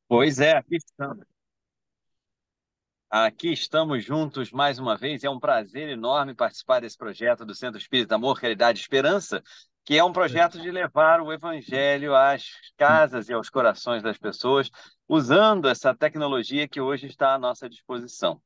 Pois é, aqui estamos. Aqui estamos juntos mais uma vez. É um prazer enorme participar desse projeto do Centro Espírita Amor, Caridade e Esperança, que é um projeto de levar o Evangelho às casas e aos corações das pessoas, usando essa tecnologia que hoje está à nossa disposição.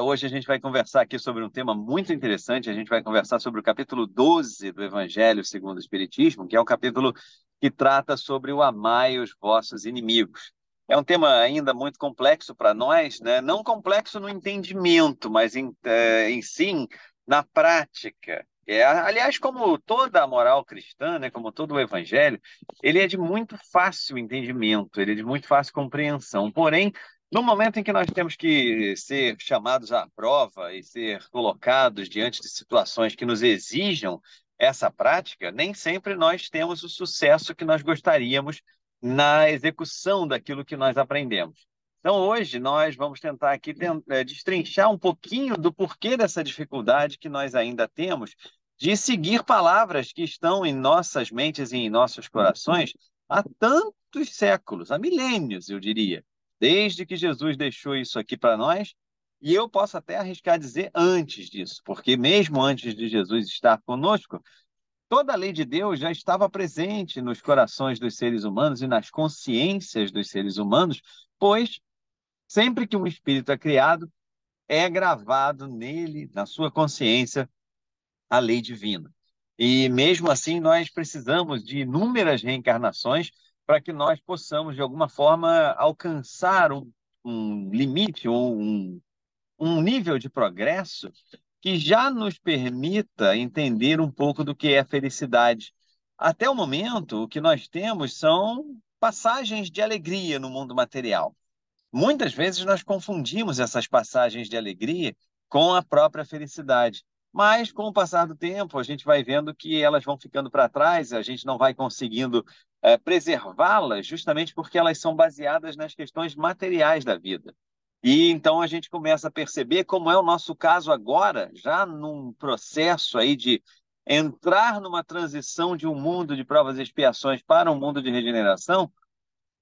Hoje a gente vai conversar aqui sobre um tema muito interessante. A gente vai conversar sobre o capítulo 12 do Evangelho segundo o Espiritismo, que é um capítulo que trata sobre o amai os vossos inimigos. É um tema ainda muito complexo para nós, né? Não complexo no entendimento, mas em si, na prática. Aliás, como toda a moral cristã, né? Como todo o evangelho, ele é de muito fácil entendimento, ele é de muito fácil compreensão. Porém, no momento em que nós temos que ser chamados à prova e ser colocados diante de situações que nos exijam essa prática, nem sempre nós temos o sucesso que nós gostaríamos na execução daquilo que nós aprendemos. Então, hoje, nós vamos tentar aqui destrinchar um pouquinho do porquê dessa dificuldade que nós ainda temos de seguir palavras que estão em nossas mentes e em nossos corações há tantos séculos, há milênios, eu diria, desde que Jesus deixou isso aqui para nós. E eu posso até arriscar dizer antes disso, porque mesmo antes de Jesus estar conosco, toda a lei de Deus já estava presente nos corações dos seres humanos e nas consciências dos seres humanos, pois sempre que um espírito é criado, é gravado nele, na sua consciência, a lei divina. E mesmo assim, nós precisamos de inúmeras reencarnações para que nós possamos, de alguma forma, alcançar um limite ou um nível de progresso que já nos permita entender um pouco do que é felicidade. Até o momento, o que nós temos são passagens de alegria no mundo material. Muitas vezes nós confundimos essas passagens de alegria com a própria felicidade. Mas, com o passar do tempo, a gente vai vendo que elas vão ficando para trás, a gente não vai conseguindo preservá-las, justamente porque elas são baseadas nas questões materiais da vida. E então a gente começa a perceber como é o nosso caso agora, já num processo aí de entrar numa transição de um mundo de provas e expiações para um mundo de regeneração,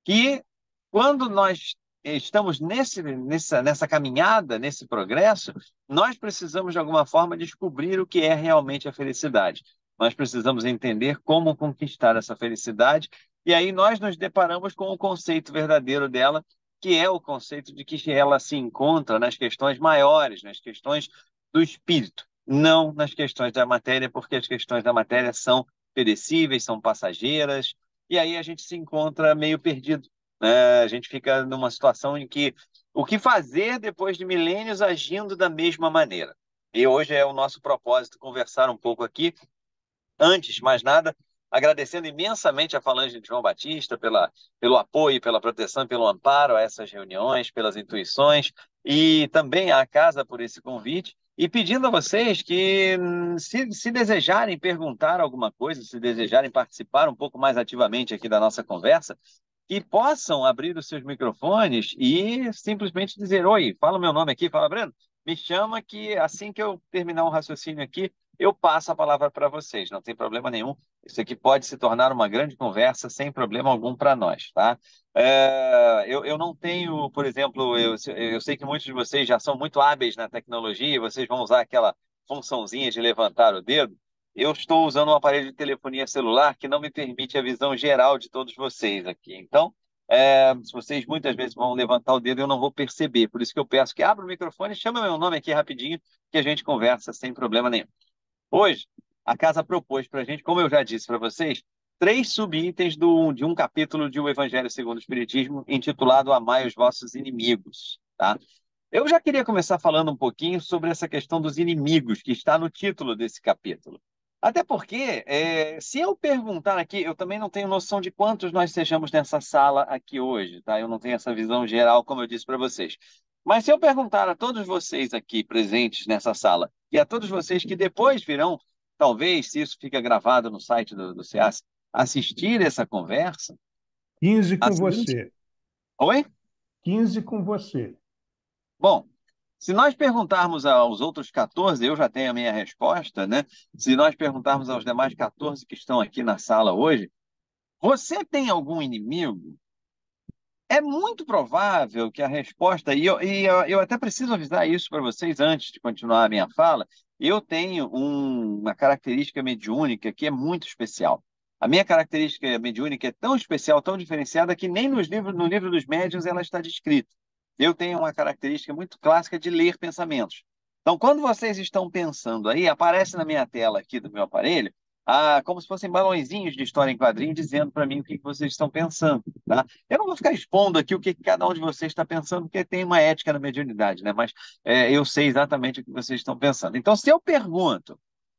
que quando nós estamos nessa caminhada, nesse progresso, nós precisamos, de alguma forma, descobrir o que é realmente a felicidade. Nós precisamos entender como conquistar essa felicidade, e aí nós nos deparamos com o conceito verdadeiro dela, que é o conceito de que ela se encontra nas questões maiores, nas questões do espírito, não nas questões da matéria, porque as questões da matéria são perecíveis, são passageiras, e aí a gente se encontra meio perdido, né? A gente fica numa situação em que o que fazer depois de milênios agindo da mesma maneira? E hoje é o nosso propósito conversar um pouco aqui. Antes de mais nada, agradecendo imensamente a Falange de João Batista pelo apoio, pela proteção, pelo amparo a essas reuniões, pelas intuições, e também à casa por esse convite, e pedindo a vocês que, se desejarem perguntar alguma coisa, se desejarem participar um pouco mais ativamente aqui da nossa conversa, que possam abrir os seus microfones e simplesmente dizer: oi, fala o meu nome aqui, fala, Breno, me chama que assim que eu terminar um raciocínio aqui, eu passo a palavra para vocês, não tem problema nenhum. Isso aqui pode se tornar uma grande conversa sem problema algum para nós, tá? Eu não tenho, por exemplo, eu sei que muitos de vocês já são muito hábeis na tecnologia, e vocês vão usar aquela funçãozinha de levantar o dedo. Eu estou usando um aparelho de telefonia celular que não me permite a visão geral de todos vocês aqui. Então, se vocês muitas vezes vão levantar o dedo, eu não vou perceber. Por isso que eu peço que abra o microfone, chame meu nome aqui rapidinho, que a gente conversa sem problema nenhum. Hoje, a casa propôs para a gente, como eu já disse para vocês, três subitens de um capítulo de O Evangelho segundo o Espiritismo, intitulado Amai os vossos inimigos. Tá? Eu já queria começar falando um pouquinho sobre essa questão dos inimigos, que está no título desse capítulo. Até porque, se eu perguntar aqui, eu também não tenho noção de quantos nós sejamos nessa sala aqui hoje, tá? Eu não tenho essa visão geral, como eu disse para vocês. Mas se eu perguntar a todos vocês aqui presentes nessa sala, e a todos vocês que depois virão, talvez, se isso fica gravado no site do SEAS, assistir essa conversa, 15 a com seguinte... você. Oi? 15 com você. Bom, se nós perguntarmos aos outros 14, eu já tenho a minha resposta, né? Se nós perguntarmos aos demais 14 que estão aqui na sala hoje, você tem algum inimigo? É muito provável que a resposta, e eu até preciso avisar isso para vocês antes de continuar a minha fala, eu tenho uma característica mediúnica que é muito especial. A minha característica mediúnica é tão especial, tão diferenciada, que nem no livro dos médiuns ela está descrita. Eu tenho uma característica muito clássica de ler pensamentos. Então, quando vocês estão pensando aí, aparece na minha tela aqui do meu aparelho, como se fossem balõezinhos de história em quadrinho, dizendo para mim o que vocês estão pensando, tá? Eu não vou ficar expondo aqui o que cada um de vocês está pensando, porque tem uma ética na mediunidade, né? Mas eu sei exatamente o que vocês estão pensando. Então, se eu pergunto,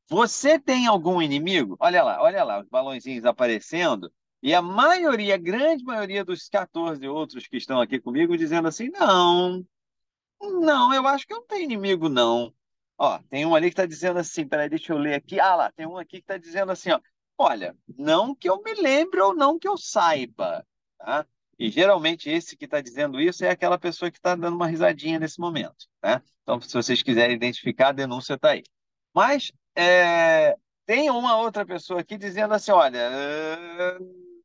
você tem algum inimigo? Olha lá, os balõezinhos aparecendo, e a maioria, a grande maioria dos 14 outros que estão aqui comigo dizendo assim, não, não, eu acho que eu não tenho inimigo, não. Ó, tem um ali que está dizendo assim, peraí, deixa eu ler aqui. Ah lá, tem um aqui que está dizendo assim, ó, olha, não que eu me lembre ou não que eu saiba, tá? E geralmente esse que está dizendo isso é aquela pessoa que está dando uma risadinha nesse momento, né? Então, se vocês quiserem identificar, a denúncia está aí. Mas tem uma outra pessoa aqui dizendo assim, olha,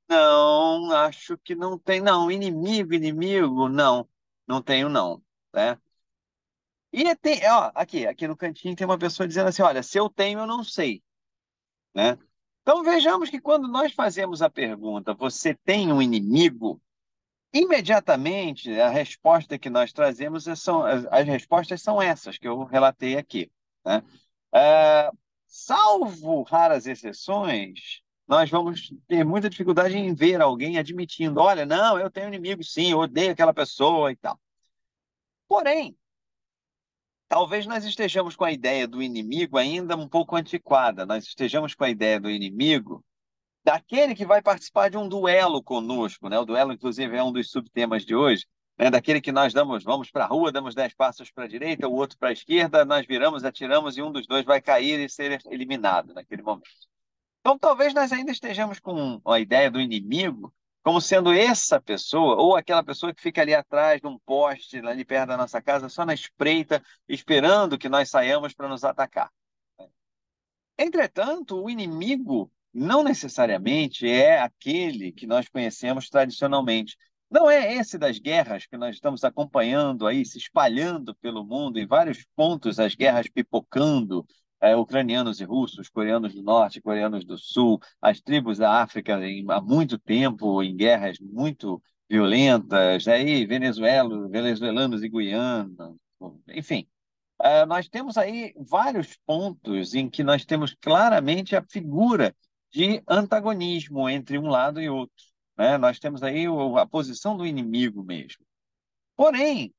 não, acho que não tem, não. Inimigo, não, não tenho, não, né? E tem, ó, aqui no cantinho tem uma pessoa dizendo assim, olha, se eu tenho, eu não sei, né? Então vejamos que quando nós fazemos a pergunta, você tem um inimigo? Imediatamente a resposta que nós trazemos as respostas são essas que eu relatei aqui, né? É, Salvo raras exceções, nós vamos ter muita dificuldade em ver alguém admitindo, olha, não, eu tenho inimigo, sim, eu odeio aquela pessoa e tal. Porém, talvez nós estejamos com a ideia do inimigo ainda um pouco antiquada. Nós estejamos com a ideia do inimigo daquele que vai participar de um duelo conosco, né? O duelo, inclusive, é um dos subtemas de hoje, né? Daquele que nós vamos para a rua, damos 10 passos para a direita, o outro para a esquerda, nós viramos, atiramos e um dos dois vai cair e ser eliminado naquele momento. Então, talvez nós ainda estejamos com a ideia do inimigo como sendo essa pessoa, ou aquela pessoa que fica ali atrás de um poste, ali perto da nossa casa, só na espreita, esperando que nós saiamos para nos atacar. Entretanto, o inimigo não necessariamente é aquele que nós conhecemos tradicionalmente. Não é esse das guerras que nós estamos acompanhando aí, se espalhando pelo mundo, em vários pontos, as guerras pipocando, ucranianos e russos, coreanos do norte, coreanos do sul, as tribos da África há muito tempo em guerras muito violentas, aí venezuelanos e guianos, enfim. Nós temos aí vários pontos em que nós temos claramente a figura de antagonismo entre um lado e outro, né? Nós temos aí a posição do inimigo mesmo. Porém,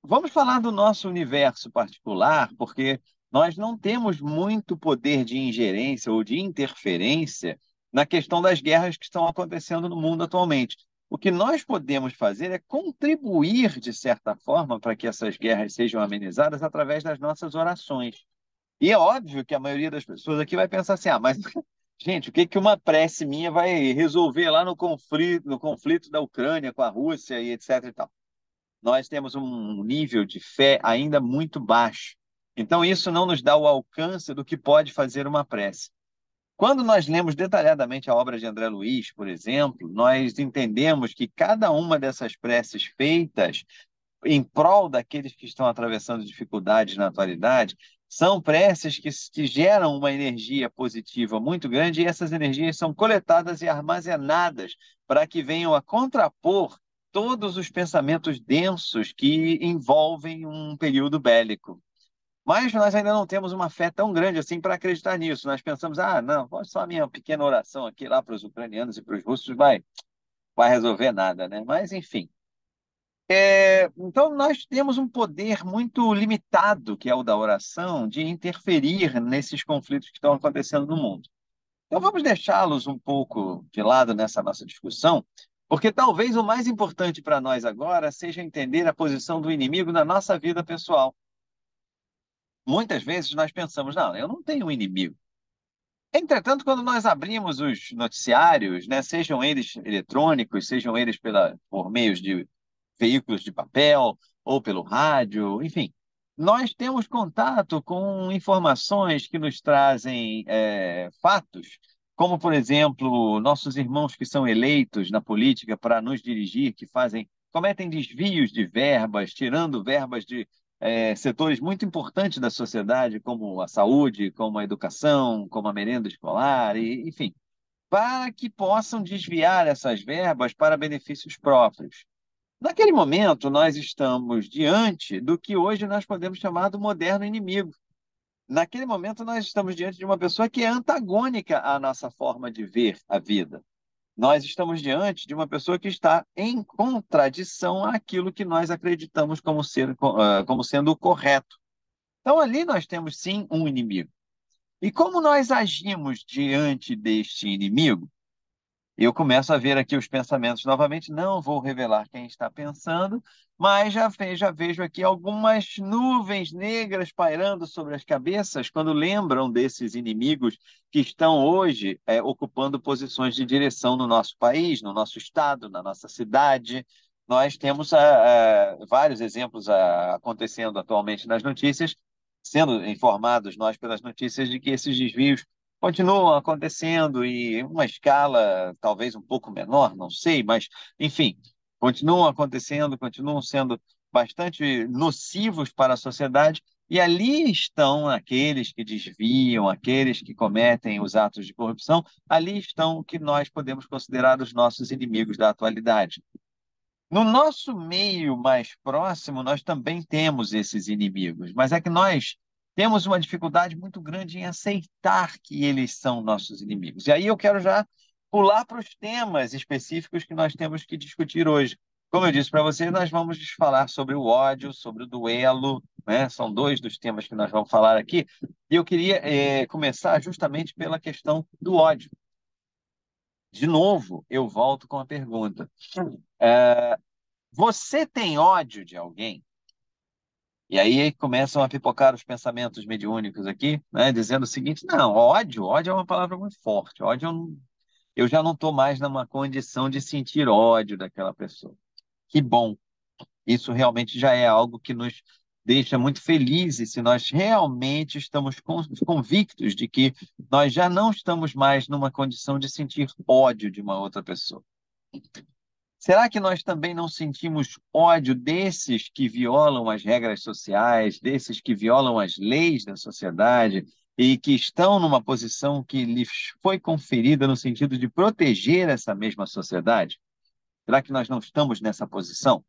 vamos falar do nosso universo particular, porque nós não temos muito poder de ingerência ou de interferência na questão das guerras que estão acontecendo no mundo atualmente. O que nós podemos fazer é contribuir, de certa forma, para que essas guerras sejam amenizadas através das nossas orações. E é óbvio que a maioria das pessoas aqui vai pensar assim: mas, gente, o que que uma prece minha vai resolver lá no conflito da Ucrânia com a Rússia e etc. e tal? Nós temos um nível de fé ainda muito baixo. Então, isso não nos dá o alcance do que pode fazer uma prece. Quando nós lemos detalhadamente a obra de André Luiz, por exemplo, nós entendemos que cada uma dessas preces feitas em prol daqueles que estão atravessando dificuldades na atualidade são preces que geram uma energia positiva muito grande e essas energias são coletadas e armazenadas para que venham a contrapor todos os pensamentos densos que envolvem um período bélico. Mas nós ainda não temos uma fé tão grande assim para acreditar nisso. Nós pensamos, não, só a minha pequena oração aqui lá para os ucranianos e para os russos vai resolver nada, né? Mas, enfim. Então, nós temos um poder muito limitado, que é o da oração, de interferir nesses conflitos que estão acontecendo no mundo. Então, vamos deixá-los um pouco de lado nessa nossa discussão, porque talvez o mais importante para nós agora seja entender a posição do inimigo na nossa vida pessoal. Muitas vezes nós pensamos, não, eu não tenho um inimigo. Entretanto, quando nós abrimos os noticiários, né, sejam eles eletrônicos, sejam eles por meios de veículos de papel ou pelo rádio, enfim, nós temos contato com informações que nos trazem fatos, como, por exemplo, nossos irmãos que são eleitos na política para nos dirigir, que fazem cometem desvios de verbas, tirando verbas de setores muito importantes da sociedade, como a saúde, como a educação, como a merenda escolar, enfim, para que possam desviar essas verbas para benefícios próprios. Naquele momento, nós estamos diante do que hoje nós podemos chamar do moderno inimigo. Naquele momento, nós estamos diante de uma pessoa que é antagônica à nossa forma de ver a vida. Nós estamos diante de uma pessoa que está em contradição àquilo que nós acreditamos como sendo o correto. Então, ali nós temos, sim, um inimigo. E como nós agimos diante deste inimigo? Eu começo a ver aqui os pensamentos novamente. Não vou revelar quem está pensando, mas já vejo aqui algumas nuvens negras pairando sobre as cabeças quando lembram desses inimigos que estão hoje ocupando posições de direção no nosso país, no nosso estado, na nossa cidade. Nós temos vários exemplos acontecendo atualmente nas notícias, sendo informados nós pelas notícias de que esses desvios continuam acontecendo e em uma escala talvez um pouco menor, não sei, mas, enfim, continuam acontecendo, continuam sendo bastante nocivos para a sociedade, e ali estão aqueles que desviam, aqueles que cometem os atos de corrupção, ali estão o que nós podemos considerar os nossos inimigos da atualidade. No nosso meio mais próximo, nós também temos esses inimigos, mas é que nós temos uma dificuldade muito grande em aceitar que eles são nossos inimigos. E aí eu quero já pular para os temas específicos que nós temos que discutir hoje. Como eu disse para você, nós vamos falar sobre o ódio, sobre o duelo, né? São dois dos temas que nós vamos falar aqui. E eu queria começar justamente pela questão do ódio. De novo, eu volto com a pergunta. Você tem ódio de alguém? E aí começam a pipocar os pensamentos mediúnicos aqui, né, dizendo o seguinte: não, ódio é uma palavra muito forte. Ódio, eu já não estou mais numa condição de sentir ódio daquela pessoa. Que bom. Isso realmente já é algo que nos deixa muito felizes se nós realmente estamos convictos de que nós já não estamos mais numa condição de sentir ódio de uma outra pessoa. Será que nós também não sentimos ódio desses que violam as regras sociais, desses que violam as leis da sociedade e que estão numa posição que lhes foi conferida no sentido de proteger essa mesma sociedade? Será que nós não estamos nessa posição?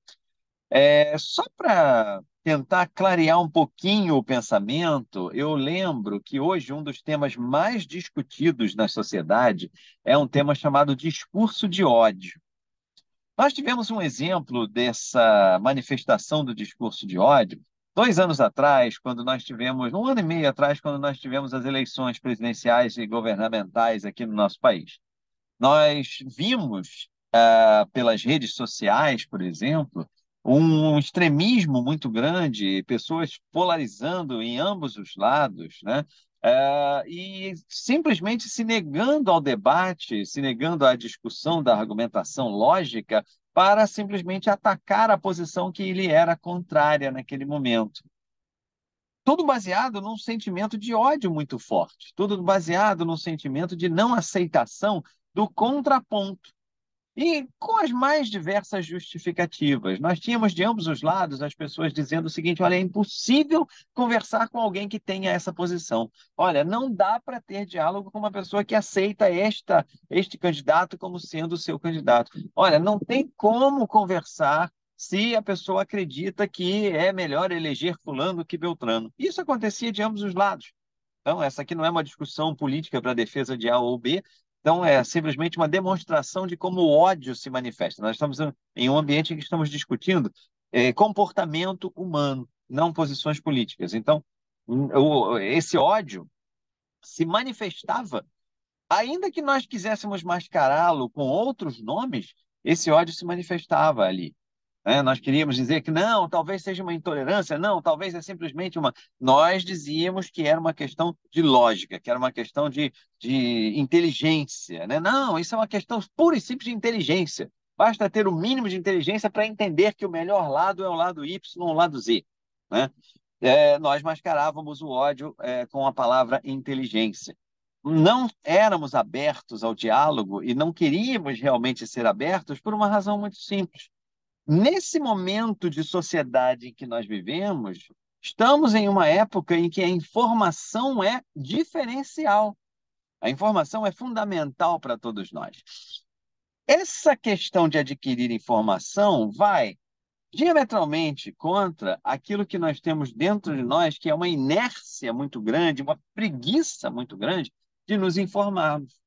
Só para tentar clarear um pouquinho o pensamento, eu lembro que hoje um dos temas mais discutidos na sociedade é um tema chamado discurso de ódio. Nós tivemos um exemplo dessa manifestação do discurso de ódio 2 anos atrás, quando nós tivemos, 1 ano e meio atrás, quando nós tivemos as eleições presidenciais e governamentais aqui no nosso país. Nós vimos, pelas redes sociais, por exemplo, um extremismo muito grande, pessoas polarizando em ambos os lados, né? E simplesmente se negando ao debate, se negando à discussão da argumentação lógica, para simplesmente atacar a posição que lhe era contrária naquele momento. Tudo baseado num sentimento de ódio muito forte, tudo baseado num sentimento de não aceitação do contraponto. E com as mais diversas justificativas. Nós tínhamos de ambos os lados as pessoas dizendo o seguinte: olha, é impossível conversar com alguém que tenha essa posição. Olha, não dá para ter diálogo com uma pessoa que aceita este candidato como sendo o seu candidato. Olha, não tem como conversar se a pessoa acredita que é melhor eleger fulano que Beltrano. Isso acontecia de ambos os lados. Então, essa aqui não é uma discussão política para a defesa de A ou B, então é simplesmente uma demonstração de como o ódio se manifesta. Nós estamos em um ambiente em que estamos discutindo comportamento humano, não posições políticas. Então, esse ódio se manifestava, ainda que nós quiséssemos mascará-lo com outros nomes, esse ódio se manifestava ali. Nós queríamos dizer que não, talvez seja uma intolerância, não, talvez é simplesmente uma. Nós dizíamos que era uma questão de lógica, que era uma questão de inteligência, né? Não, isso é uma questão pura e simples de inteligência. Basta ter o mínimo de inteligência para entender que o melhor lado é o lado Y ou o lado Z, né? Nós mascarávamos o ódio com a palavra inteligência. Não éramos abertos ao diálogo e não queríamos realmente ser abertos por uma razão muito simples. nesse momento de sociedade em que nós vivemos, estamos em uma época em que a informação é diferencial. A informação é fundamental para todos nós. Essa questão de adquirir informação vai diametralmente contra aquilo que nós temos dentro de nós, que é uma inércia muito grande, uma preguiça muito grande de nos informarmos.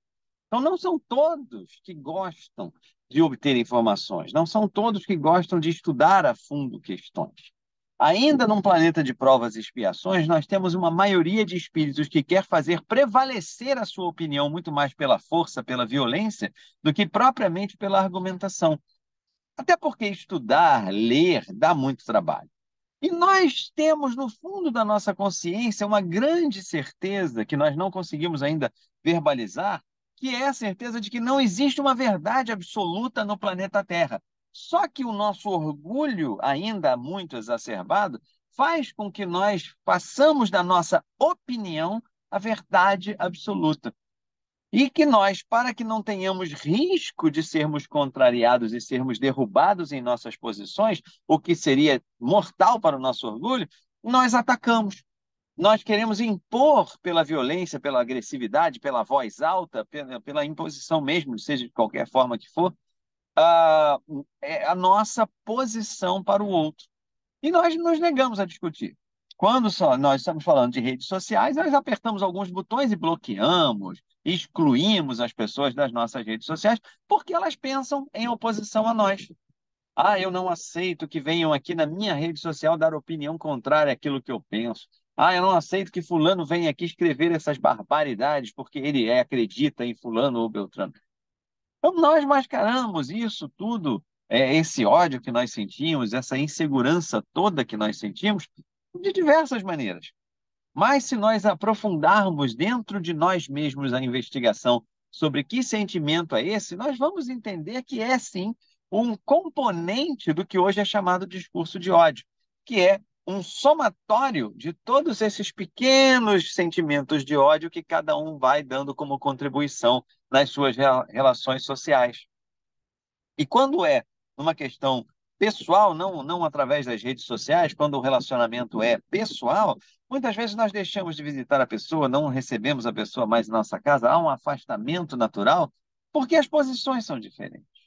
Então, não são todos que gostam de obter informações, não são todos que gostam de estudar a fundo questões. Ainda num planeta de provas e expiações, nós temos uma maioria de espíritos que quer fazer prevalecer a sua opinião muito mais pela força, pela violência, do que propriamente pela argumentação. Até porque estudar, ler, dá muito trabalho. E nós temos, no fundo da nossa consciência, uma grande certeza que nós não conseguimos ainda verbalizar, que é a certeza de que não existe uma verdade absoluta no planeta Terra. Só que o nosso orgulho, ainda muito exacerbado, faz com que nós façamos da nossa opinião a verdade absoluta. E que nós, para que não tenhamos risco de sermos contrariados e sermos derrubados em nossas posições, o que seria mortal para o nosso orgulho, nós atacamos. Nós queremos impor pela violência, pela agressividade, pela voz alta, pela imposição mesmo, seja de qualquer forma que for, a, a nossa posição para o outro. E nós nos negamos a discutir. Quando só nós estamos falando de redes sociais, nós apertamos alguns botões e bloqueamos, excluímos as pessoas das nossas redes sociais, porque elas pensam em oposição a nós. Ah, eu não aceito que venham aqui na minha rede social dar opinião contrária àquilo que eu penso. Ah, eu não aceito que fulano venha aqui escrever essas barbaridades porque ele acredita em fulano ou beltrano. Então, nós mascaramos isso tudo, esse ódio que nós sentimos, essa insegurança toda que nós sentimos, de diversas maneiras. Mas se nós aprofundarmos dentro de nós mesmos a investigação sobre que sentimento é esse, nós vamos entender que é, sim, um componente do que hoje é chamado discurso de ódio, que é um somatório de todos esses pequenos sentimentos de ódio que cada um vai dando como contribuição nas suas relações sociais. E quando é uma questão pessoal, não através das redes sociais, quando o relacionamento é pessoal, muitas vezes nós deixamos de visitar a pessoa, não recebemos a pessoa mais em nossa casa, há um afastamento natural, porque as posições são diferentes.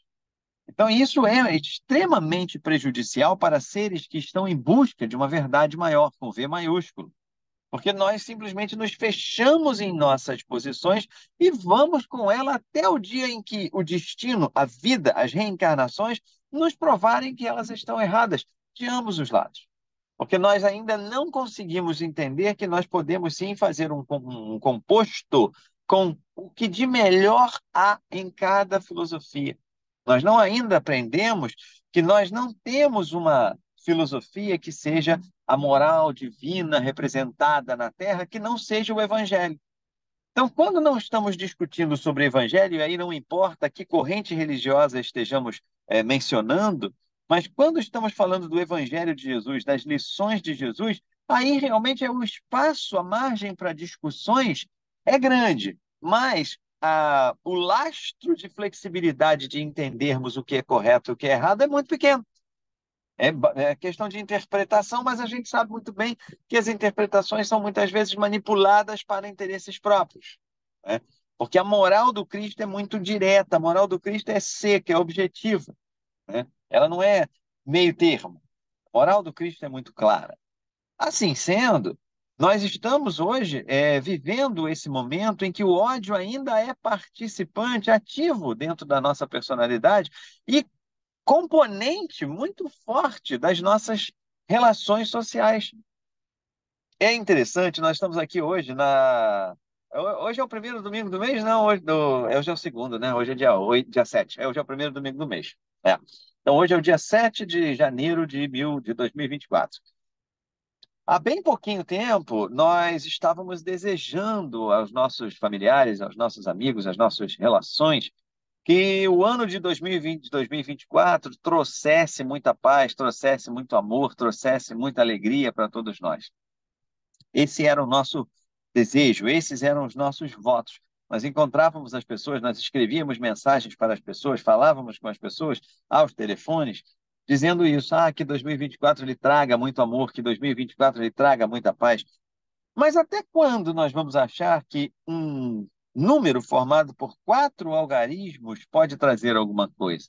Então, isso é extremamente prejudicial para seres que estão em busca de uma verdade maior, com V maiúsculo. Porque nós simplesmente nos fechamos em nossas posições e vamos com ela até o dia em que o destino, a vida, as reencarnações nos provarem que elas estão erradas, de ambos os lados. Porque nós ainda não conseguimos entender que nós podemos sim fazer um composto com o que de melhor há em cada filosofia. Nós não ainda aprendemos que nós não temos uma filosofia que seja a moral divina representada na Terra, que não seja o Evangelho. Então, quando não estamos discutindo sobre o Evangelho, e aí não importa que corrente religiosa estejamos mencionando, mas quando estamos falando do Evangelho de Jesus, das lições de Jesus, aí realmente é o espaço, a margem para discussões é grande, mas o lastro de flexibilidade de entendermos o que é correto e o que é errado é muito pequeno. É questão de interpretação, mas a gente sabe muito bem que as interpretações são muitas vezes manipuladas para interesses próprios, né? Porque a moral do Cristo é muito direta, a moral do Cristo é seca, é objetiva, né? Ela não é meio termo. A moral do Cristo é muito clara. Assim sendo, nós estamos hoje vivendo esse momento em que o ódio ainda é participante ativo dentro da nossa personalidade e componente muito forte das nossas relações sociais. É interessante, nós estamos aqui hoje na. Hoje é o primeiro domingo do mês? Não, hoje é o segundo, né? Hoje é dia 8, dia 7. Hoje é o primeiro domingo do mês. É. Então, hoje é o dia 7 de janeiro de 2024. Há bem pouquinho tempo, nós estávamos desejando aos nossos familiares, aos nossos amigos, às nossas relações, que o ano de 2020, 2024 trouxesse muita paz, trouxesse muito amor, trouxesse muita alegria para todos nós. Esse era o nosso desejo, esses eram os nossos votos. Nós encontrávamos as pessoas, nós escrevíamos mensagens para as pessoas, falávamos com as pessoas aos telefones, dizendo isso, que 2024 lhe traga muito amor, que 2024 lhe traga muita paz. Mas até quando nós vamos achar que um número formado por 4 algarismos pode trazer alguma coisa?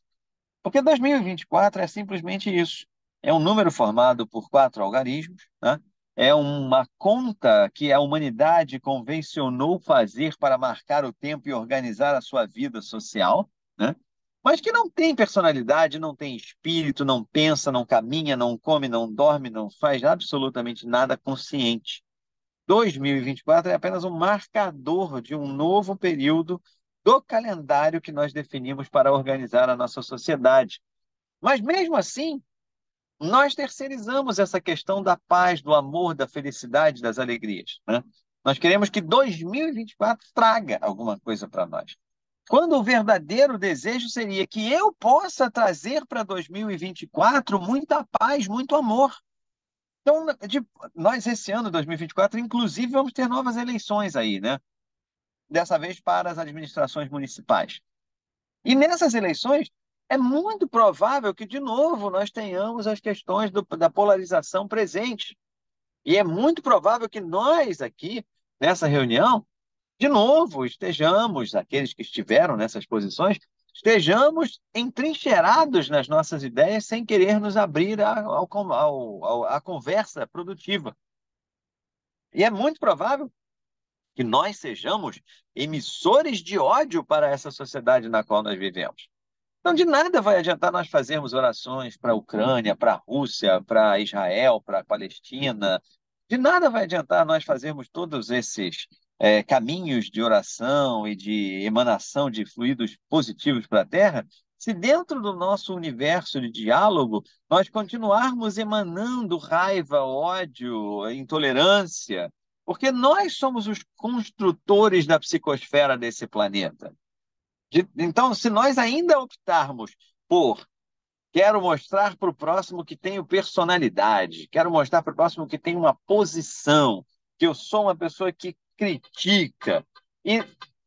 Porque 2024 é simplesmente isso. É um número formado por 4 algarismos, né? É uma conta que a humanidade convencionou fazer para marcar o tempo e organizar a sua vida social, né? Mas que não tem personalidade, não tem espírito, não pensa, não caminha, não come, não dorme, não faz absolutamente nada consciente. 2024 é apenas um marcador de um novo período do calendário que nós definimos para organizar a nossa sociedade. Mas mesmo assim, nós terceirizamos essa questão da paz, do amor, da felicidade, das alegrias, né? Nós queremos que 2024 traga alguma coisa para nós. Quando o verdadeiro desejo seria que eu possa trazer para 2024 muita paz, muito amor. Então, nós esse ano, 2024, inclusive, vamos ter novas eleições aí, né? Dessa vez para as administrações municipais. E nessas eleições, é muito provável que, de novo, nós tenhamos as questões da polarização presente. E é muito provável que nós aqui, nessa reunião, de novo, estejamos, aqueles que estiveram nessas posições, estejamos entrincheirados nas nossas ideias sem querer nos abrir à conversa produtiva. E é muito provável que nós sejamos emissores de ódio para essa sociedade na qual nós vivemos. Então, de nada vai adiantar nós fazermos orações para a Ucrânia, para a Rússia, para Israel, para a Palestina. De nada vai adiantar nós fazermos todos esses caminhos de oração e de emanação de fluidos positivos para a Terra, se dentro do nosso universo de diálogo nós continuarmos emanando raiva, ódio, intolerância, porque nós somos os construtores da psicosfera desse planeta. Então, se nós ainda optarmos por quero mostrar para o próximo que tenho personalidade, quero mostrar para o próximo que tenho uma posição, que eu sou uma pessoa que critica, e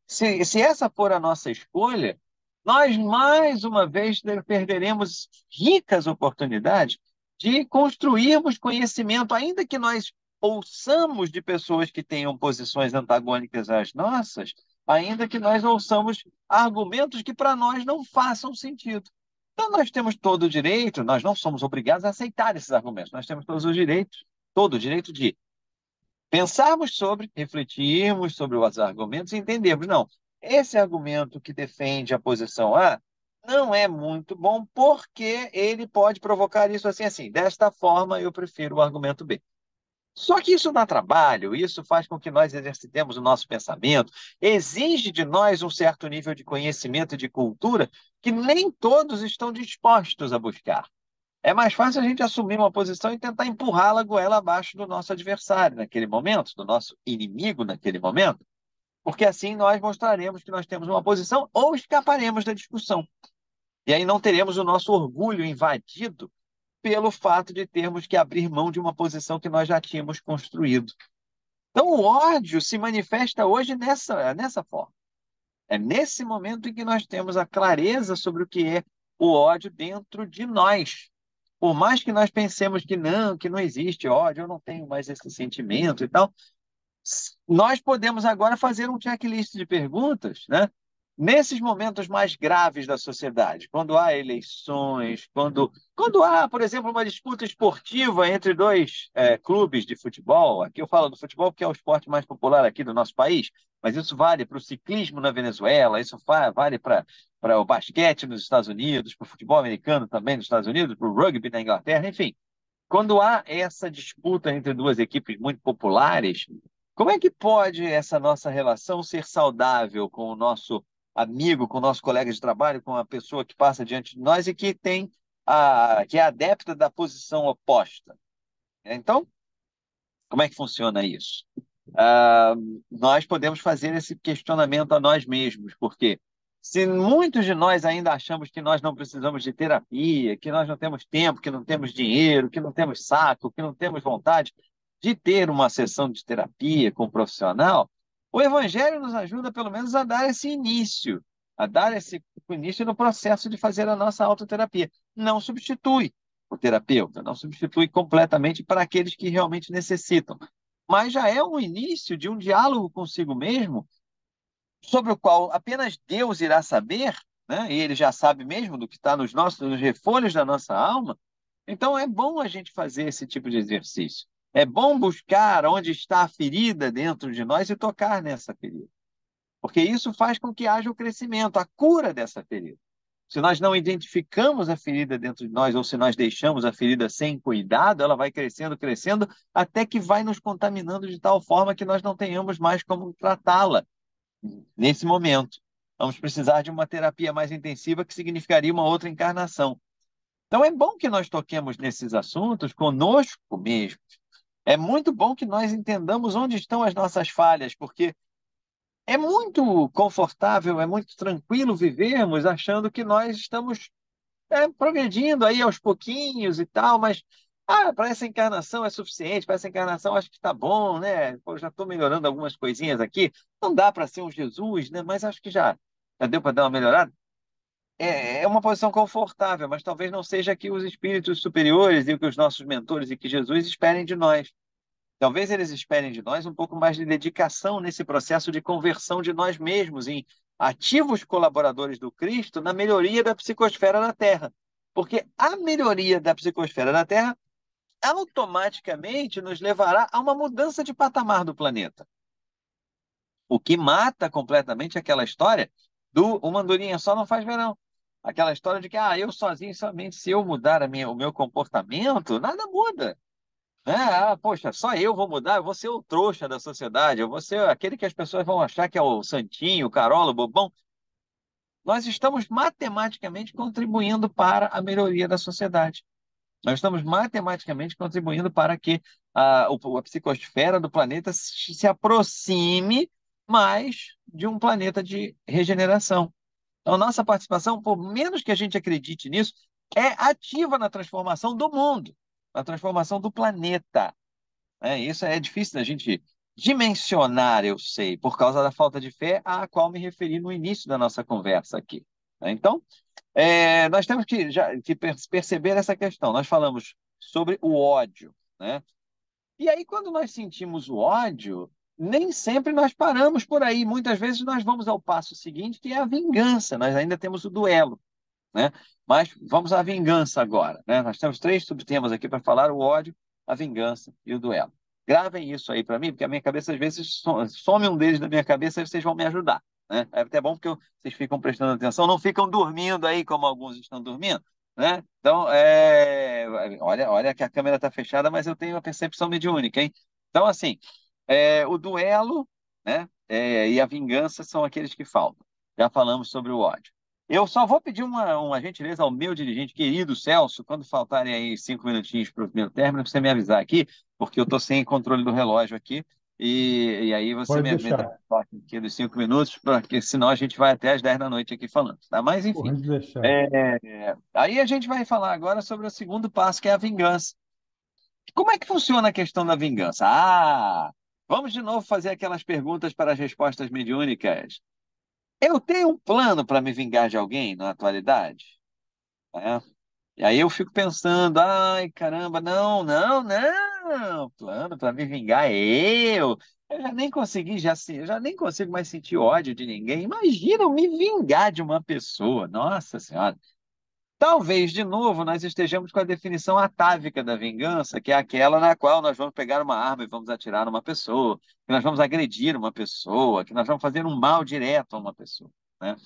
se essa for a nossa escolha, nós mais uma vez perderemos ricas oportunidades de construirmos conhecimento, ainda que nós ouçamos de pessoas que tenham posições antagônicas às nossas, ainda que nós ouçamos argumentos que para nós não façam sentido. Então, nós temos todo o direito, nós não somos obrigados a aceitar esses argumentos, nós temos todos os direitos, todo o direito de pensarmos sobre, refletirmos sobre os argumentos e entendermos, não, esse argumento que defende a posição A não é muito bom porque ele pode provocar isso assim, assim. Desta forma, eu prefiro o argumento B. Só que isso dá trabalho, isso faz com que nós exercitemos o nosso pensamento, exige de nós um certo nível de conhecimento e de cultura que nem todos estão dispostos a buscar. É mais fácil a gente assumir uma posição e tentar empurrá-la goela abaixo do nosso adversário naquele momento, do nosso inimigo naquele momento, porque assim nós mostraremos que nós temos uma posição ou escaparemos da discussão. E aí não teremos o nosso orgulho invadido pelo fato de termos que abrir mão de uma posição que nós já tínhamos construído. Então, o ódio se manifesta hoje nessa forma. É nesse momento em que nós temos a clareza sobre o que é o ódio dentro de nós. Por mais que nós pensemos que não existe ódio, eu não tenho mais esse sentimento e tal, nós podemos agora fazer um checklist de perguntas, né? Nesses momentos mais graves da sociedade, quando há eleições, quando há, por exemplo, uma disputa esportiva entre dois clubes de futebol, aqui eu falo do futebol porque é o esporte mais popular aqui do nosso país, mas isso vale para o ciclismo na Venezuela, isso vale para o basquete nos Estados Unidos, para o futebol americano também nos Estados Unidos, para o rugby na Inglaterra, enfim. Quando há essa disputa entre duas equipes muito populares, como é que pode essa nossa relação ser saudável com o nosso amigo, com o nosso colega de trabalho, com a pessoa que passa diante de nós e que é adepta da posição oposta? Então, como é que funciona isso? Ah, nós podemos fazer esse questionamento a nós mesmos, porque se muitos de nós ainda achamos que nós não precisamos de terapia, que nós não temos tempo, que não temos dinheiro, que não temos saco, que não temos vontade de ter uma sessão de terapia com um profissional, o Evangelho nos ajuda pelo menos a dar esse início, a dar esse início no processo de fazer a nossa autoterapia. Não substitui, o terapeuta, não substitui completamente para aqueles que realmente necessitam, mas já é um início de um diálogo consigo mesmo, sobre o qual apenas Deus irá saber, né? E ele já sabe mesmo do que está nos refolhos da nossa alma. Então é bom a gente fazer esse tipo de exercício. É bom buscar onde está a ferida dentro de nós e tocar nessa ferida. Porque isso faz com que haja o crescimento, a cura dessa ferida. Se nós não identificamos a ferida dentro de nós, ou se nós deixamos a ferida sem cuidado, ela vai crescendo, crescendo, até que vai nos contaminando de tal forma que nós não tenhamos mais como tratá-la nesse momento. Vamos precisar de uma terapia mais intensiva, que significaria uma outra encarnação. Então, é bom que nós toquemos nesses assuntos conosco mesmo. É muito bom que nós entendamos onde estão as nossas falhas, porque é muito confortável, é muito tranquilo vivermos achando que nós estamos progredindo aí aos pouquinhos e tal, mas para essa encarnação é suficiente, para essa encarnação acho que está bom, né? Pô, já estou melhorando algumas coisinhas aqui. Não dá para ser um Jesus, né? Mas acho que já deu para dar uma melhorada. É uma posição confortável, mas talvez não seja que os espíritos superiores e que os nossos mentores e que Jesus esperem de nós. Talvez eles esperem de nós um pouco mais de dedicação nesse processo de conversão de nós mesmos em ativos colaboradores do Cristo na melhoria da psicosfera da Terra. Porque a melhoria da psicosfera da Terra automaticamente nos levará a uma mudança de patamar do planeta. O que mata completamente aquela história do uma andorinha só não faz verão. Aquela história de que eu sozinho, somente se eu mudar o meu comportamento, nada muda. Poxa, só eu vou mudar, eu vou ser o trouxa da sociedade, eu vou ser aquele que as pessoas vão achar que é o santinho, o carola, o bobão. Nós estamos matematicamente contribuindo para a melhoria da sociedade. Nós estamos matematicamente contribuindo para que a psicosfera do planeta se aproxime mais de um planeta de regeneração. Então, nossa participação, por menos que a gente acredite nisso, é ativa na transformação do mundo, na transformação do planeta. Isso é difícil da gente dimensionar, eu sei, por causa da falta de fé à qual me referi no início da nossa conversa aqui. Então, nós temos que perceber essa questão. Nós falamos sobre o ódio, né? E aí, quando nós sentimos o ódio, nem sempre nós paramos por aí. Muitas vezes nós vamos ao passo seguinte, que é a vingança. Nós ainda temos o duelo, né? Mas vamos à vingança agora, né? Nós temos três subtemas aqui para falar: o ódio, a vingança e o duelo. Gravem isso aí para mim, porque a minha cabeça às vezes some um deles da minha cabeça e vocês vão me ajudar, né? É até bom porque vocês ficam prestando atenção, não ficam dormindo aí como alguns estão dormindo, né? Então, olha que a câmera está fechada, mas eu tenho uma percepção mediúnica, hein? Então, assim, o duelo, né? E a vingança são aqueles que faltam. Já falamos sobre o ódio. Eu só vou pedir uma gentileza ao meu dirigente, querido Celso, quando faltarem aí 5 minutinhos para o meu término, para você me avisar aqui, porque eu estou sem controle do relógio aqui, e aí você Pode me dá deixar, um toque aqui dos 5 minutos, porque senão a gente vai até às 10 da noite aqui falando, tá? Mas, enfim. pode deixar. Aí a gente vai falar agora sobre o segundo passo, que é a vingança. Como é que funciona a questão da vingança? Vamos de novo fazer aquelas perguntas para as respostas mediúnicas. Eu tenho um plano para me vingar de alguém na atualidade? Né? E aí eu fico pensando, ai, caramba, não, não, não, plano para me vingar é eu. Eu já nem consegui, eu já nem consigo mais sentir ódio de ninguém. Imagina eu me vingar de uma pessoa. Nossa Senhora. Talvez, de novo, nós estejamos com a definição atávica da vingança, que é aquela na qual nós vamos pegar uma arma e vamos atirar numa pessoa, que nós vamos agredir uma pessoa, que nós vamos fazer um mal direto a uma pessoa, né?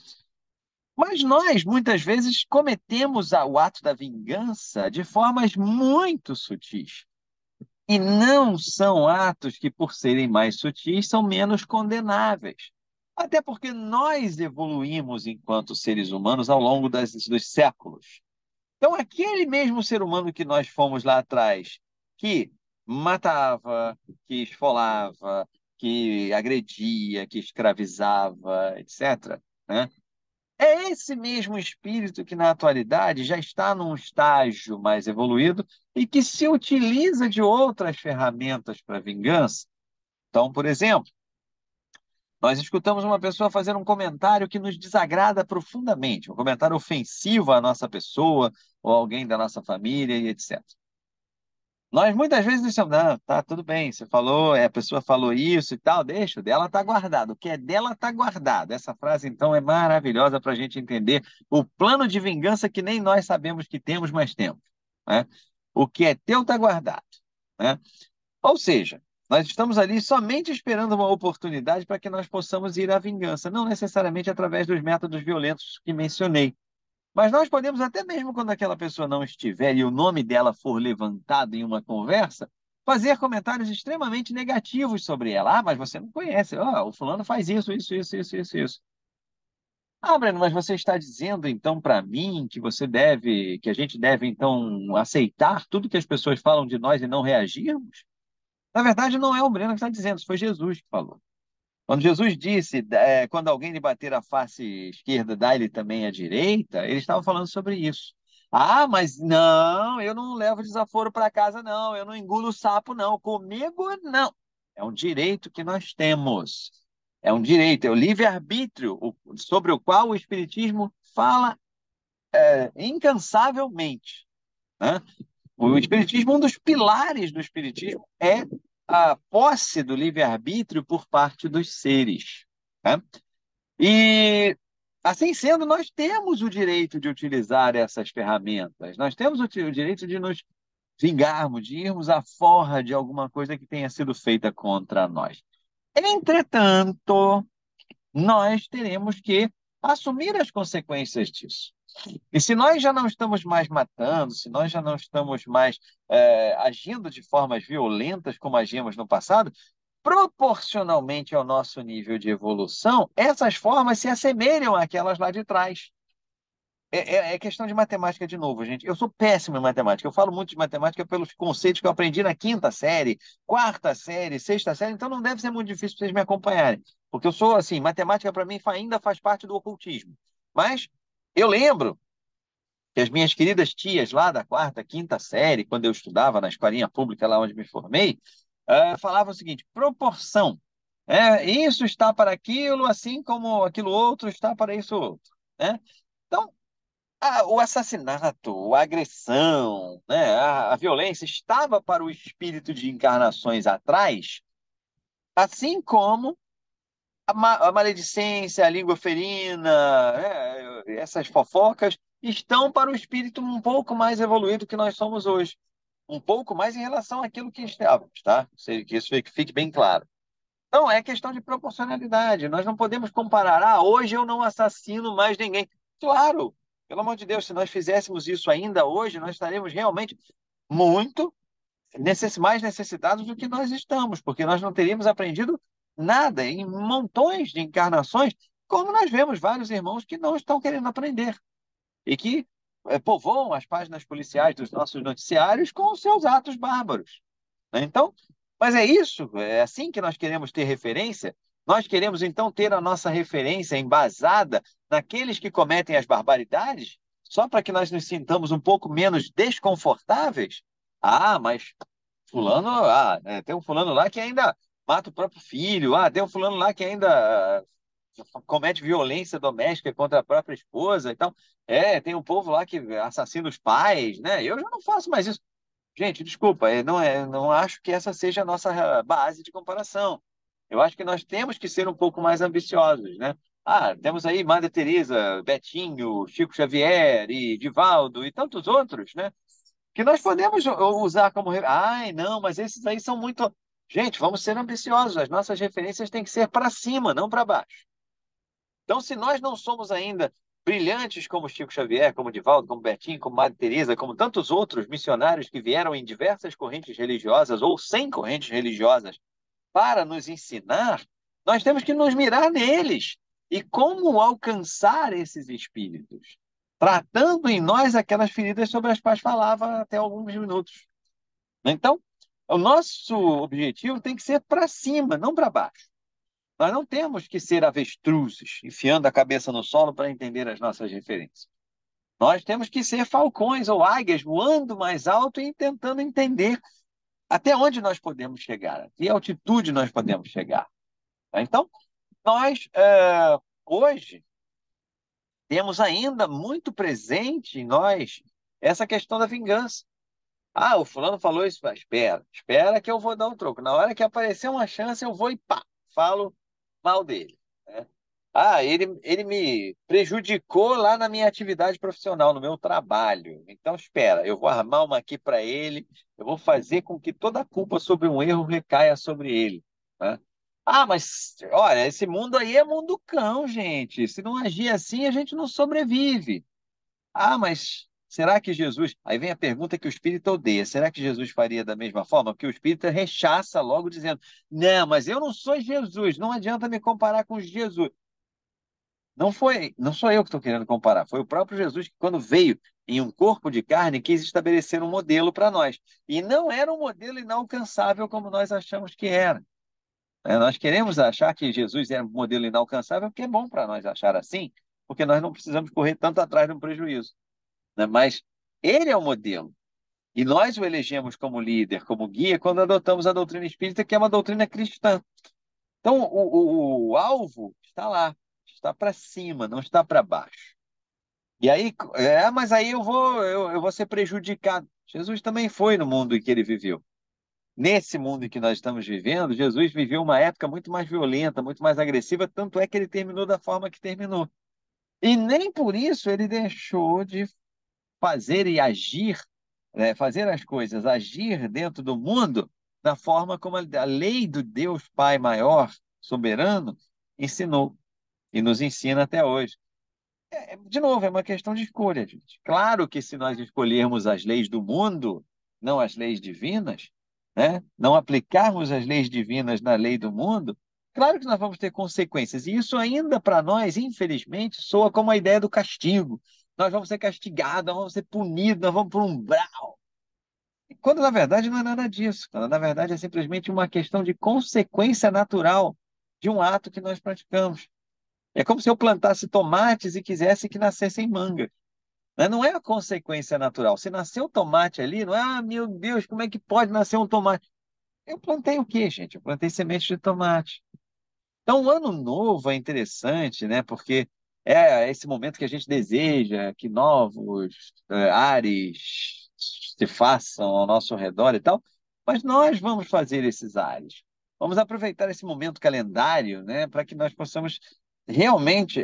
Mas nós, muitas vezes, cometemos o ato da vingança de formas muito sutis. E não são atos que, por serem mais sutis, são menos condenáveis. Até porque nós evoluímos enquanto seres humanos ao longo dos séculos. Então, aquele mesmo ser humano que nós fomos lá atrás, que matava, que esfolava, que agredia, que escravizava, etc., né? É esse mesmo espírito que, na atualidade, já está num estágio mais evoluído e que se utiliza de outras ferramentas para vingança. Então, por exemplo, Nós escutamos uma pessoa fazer um comentário que nos desagrada profundamente, um comentário ofensivo à nossa pessoa ou alguém da nossa família e etc. Nós muitas vezes dizemos, não, tá, tudo bem, você falou, a pessoa falou isso e tal, deixa, o dela está guardado. O que é dela está guardado. Essa frase, então, é maravilhosa para a gente entender o plano de vingança que nem nós sabemos que temos, mas temos, né? O que é teu está guardado, né? Ou seja, nós estamos ali somente esperando uma oportunidade para que nós possamos ir à vingança, não necessariamente através dos métodos violentos que mencionei. Mas nós podemos, até mesmo quando aquela pessoa não estiver e o nome dela for levantado em uma conversa, fazer comentários extremamente negativos sobre ela. Ah, mas você não conhece. Ah, o fulano faz isso, isso, isso, isso, isso, isso. Ah, Breno, mas você está dizendo então para mim que você deve, que a gente deve então aceitar tudo que as pessoas falam de nós e não reagirmos? Na verdade, não é o Breno que está dizendo, isso foi Jesus que falou. Quando Jesus disse, quando alguém lhe bater a face esquerda, dá-lhe também a direita, ele estava falando sobre isso. Ah, mas não, eu não levo desaforo para casa, não. Eu não engulo sapo, não. Comigo, não. É um direito que nós temos. É um direito, é o livre-arbítrio sobre o qual o Espiritismo fala incansavelmente, né? O Espiritismo, um dos pilares do Espiritismo é a posse do livre-arbítrio por parte dos seres, né? E, assim sendo, nós temos o direito de utilizar essas ferramentas, nós temos o direito de nos vingarmos, de irmos à forra de alguma coisa que tenha sido feita contra nós. Entretanto, nós teremos que assumir as consequências disso. E se nós já não estamos mais matando, se nós já não estamos mais agindo de formas violentas como agíamos no passado, proporcionalmente ao nosso nível de evolução, essas formas se assemelham àquelas lá de trás. É questão de matemática de novo, gente. Eu sou péssimo em matemática. Eu falo muito de matemática pelos conceitos que eu aprendi na quinta série, quarta série, sexta série, então não deve ser muito difícil para vocês me acompanharem. Porque eu sou, assim, matemática para mim ainda faz parte do ocultismo. Mas eu lembro que as minhas queridas tias lá da quarta, quinta série, quando eu estudava na escolinha pública lá onde me formei, falavam o seguinte: proporção. Isso está para aquilo, assim como aquilo outro está para isso outro, né? Então, o assassinato, a agressão, né, a violência estava para o espírito de encarnações atrás, assim como a maledicência, a língua ferina, essas fofocas estão para o espírito um pouco mais evoluído que nós somos hoje. Um pouco mais em relação àquilo que estávamos, tá? Que isso fique bem claro. Então, é questão de proporcionalidade. Nós não podemos comparar. Ah, hoje eu não assassino mais ninguém. Claro, pelo amor de Deus, se nós fizéssemos isso ainda hoje, nós estaremos realmente muito mais necessitados do que nós estamos, porque nós não teríamos aprendido nada em montões de encarnações, como nós vemos vários irmãos que não estão querendo aprender e que povoam as páginas policiais dos nossos noticiários com os seus atos bárbaros, né? Então, mas é isso, é assim que nós queremos ter referência. Nós queremos então ter a nossa referência embasada naqueles que cometem as barbaridades, só para que nós nos sintamos um pouco menos desconfortáveis. Ah, mas fulano, tem um fulano lá que ainda mata o próprio filho. Ah, tem um fulano lá que ainda comete violência doméstica contra a própria esposa. Então, tem um povo lá que assassina os pais, né? Eu já não faço mais isso. Gente, desculpa, não acho que essa seja a nossa base de comparação. Eu acho que nós temos que ser um pouco mais ambiciosos, né? Ah, temos aí Madre Teresa, Betinho, Chico Xavier e Divaldo e tantos outros, né? Que nós podemos usar como. Ai, não, mas esses aí são muito. Gente, vamos ser ambiciosos. As nossas referências têm que ser para cima, não para baixo. Então, se nós não somos ainda brilhantes como Chico Xavier, como Divaldo, como Betinho, como Madre Teresa, como tantos outros missionários que vieram em diversas correntes religiosas ou sem correntes religiosas para nos ensinar, nós temos que nos mirar neles. E como alcançar esses espíritos? Tratando em nós aquelas feridas sobre as quais falava até alguns minutos. Então, o nosso objetivo tem que ser para cima, não para baixo. Nós não temos que ser avestruzes, enfiando a cabeça no solo para entender as nossas referências. Nós temos que ser falcões ou águias voando mais alto e tentando entender até onde nós podemos chegar, a que altitude nós podemos chegar. Tá? Então, Nós, hoje, temos ainda muito presente em nós essa questão da vingança. Ah, o fulano falou isso, espera que eu vou dar um troco. Na hora que aparecer uma chance, eu vou e pá, falo mal dele, né? Ah, ele me prejudicou lá na minha atividade profissional, no meu trabalho. Então, espera, eu vou armar uma aqui para ele, eu vou fazer com que toda a culpa sobre um erro recaia sobre ele, né? Ah, mas olha, esse mundo aí é mundo cão, gente. Se não agir assim, a gente não sobrevive. Ah, mas será que Jesus. Aí vem a pergunta que o espírito odeia: será que Jesus faria da mesma forma? Porque o espírito rechaça logo dizendo: não, mas eu não sou Jesus, não adianta me comparar com Jesus. Não sou eu que estou querendo comparar, foi o próprio Jesus que, quando veio em um corpo de carne, quis estabelecer um modelo para nós. E não era um modelo inalcançável como nós achamos que era. Nós queremos achar que Jesus é um modelo inalcançável, porque é bom para nós achar assim, porque nós não precisamos correr tanto atrás de um prejuízo, né? Mas ele é o modelo. E nós o elegemos como líder, como guia, quando adotamos a doutrina espírita, que é uma doutrina cristã. Então, o alvo está lá, está para cima, não está para baixo. E aí, mas aí eu vou ser prejudicado. Jesus também foi no mundo em que ele viveu. Nesse mundo em que nós estamos vivendo, Jesus viveu uma época muito mais violenta, muito mais agressiva, tanto é que ele terminou da forma que terminou. E nem por isso ele deixou de fazer e agir, né, fazer as coisas, agir dentro do mundo da forma como a lei do Deus Pai maior, soberano, ensinou e nos ensina até hoje. De novo, é uma questão de escolha, gente. Claro que se nós escolhermos as leis do mundo, não as leis divinas, né, não aplicarmos as leis divinas na lei do mundo, claro que nós vamos ter consequências. E isso ainda para nós, infelizmente, soa como a ideia do castigo. Nós vamos ser castigados, nós vamos ser punidos, nós vamos para um umbral. Quando na verdade não é nada disso. Quando na verdade é simplesmente uma questão de consequência natural de um ato que nós praticamos. É como se eu plantasse tomates e quisesse que nascessem manga, né? Não é a consequência natural. Se nasceu tomate ali, não é, ah, meu Deus, como é que pode nascer um tomate? Eu plantei o quê, gente? Eu plantei sementes de tomate. Então, o ano novo é interessante, né? Porque é esse momento que a gente deseja que novos ares se façam ao nosso redor e tal, mas nós vamos fazer esses ares. Vamos aproveitar esse momento calendário, né, para que nós possamos realmente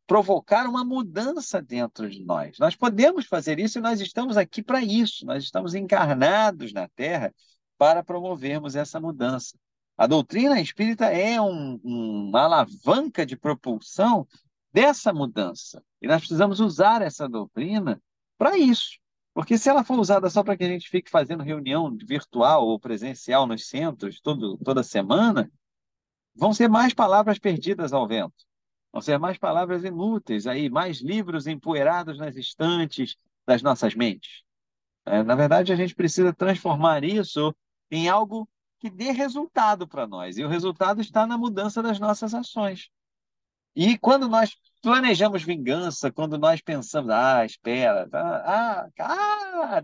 provocar uma mudança dentro de nós. Nós podemos fazer isso e nós estamos aqui para isso. Nós estamos encarnados na Terra para promovermos essa mudança. A doutrina espírita é uma alavanca de propulsão dessa mudança. E nós precisamos usar essa doutrina para isso. Porque se ela for usada só para que a gente fique fazendo reunião virtual ou presencial nos centros toda semana, vão ser mais palavras perdidas ao vento. Vão ser mais palavras inúteis, aí, mais livros empoeirados nas estantes das nossas mentes. Na verdade, a gente precisa transformar isso em algo que dê resultado para nós. E o resultado está na mudança das nossas ações. E quando nós planejamos vingança, quando nós pensamos, espera,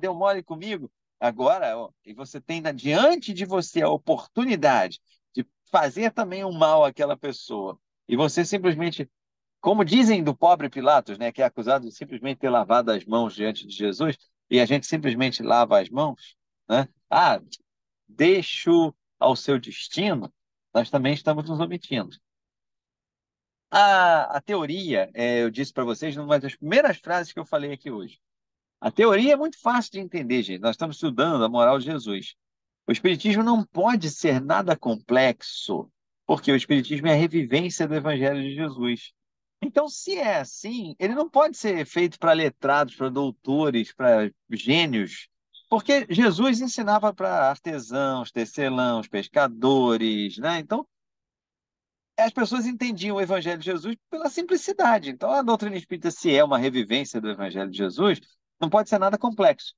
deu mole comigo, agora, ó, e você tem diante de você a oportunidade de fazer também um mal àquela pessoa, e você simplesmente, como dizem do pobre Pilatos, né, que é acusado de simplesmente ter lavado as mãos diante de Jesus, e a gente simplesmente lava as mãos, né? Deixo ao seu destino, nós também estamos nos omitindo. A teoria, eu disse para vocês numa das primeiras frases que eu falei aqui hoje. A teoria é muito fácil de entender, gente. Nós estamos estudando a moral de Jesus. O Espiritismo não pode ser nada complexo, porque o Espiritismo é a revivência do Evangelho de Jesus. Então, se é assim, ele não pode ser feito para letrados, para doutores, para gênios, porque Jesus ensinava para artesãos, tecelãos, pescadores, né? Então, as pessoas entendiam o Evangelho de Jesus pela simplicidade. Então, a doutrina espírita, se é uma revivência do Evangelho de Jesus, não pode ser nada complexo.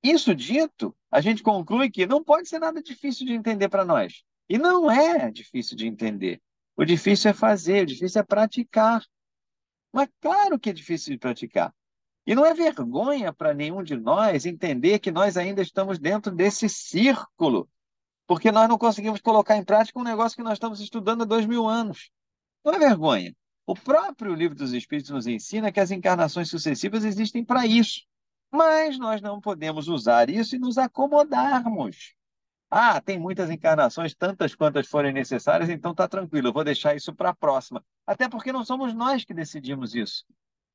Isso dito, a gente conclui que não pode ser nada difícil de entender para nós. E não é difícil de entender. O difícil é fazer, o difícil é praticar. Mas claro que é difícil de praticar. E não é vergonha para nenhum de nós entender que nós ainda estamos dentro desse círculo, porque nós não conseguimos colocar em prática um negócio que nós estamos estudando há 2000 anos. Não é vergonha. O próprio Livro dos Espíritos nos ensina que as encarnações sucessivas existem para isso. Mas nós não podemos usar isso e nos acomodarmos. Ah, tem muitas encarnações, tantas quantas forem necessárias, então está tranquilo, eu vou deixar isso para a próxima. Até porque não somos nós que decidimos isso.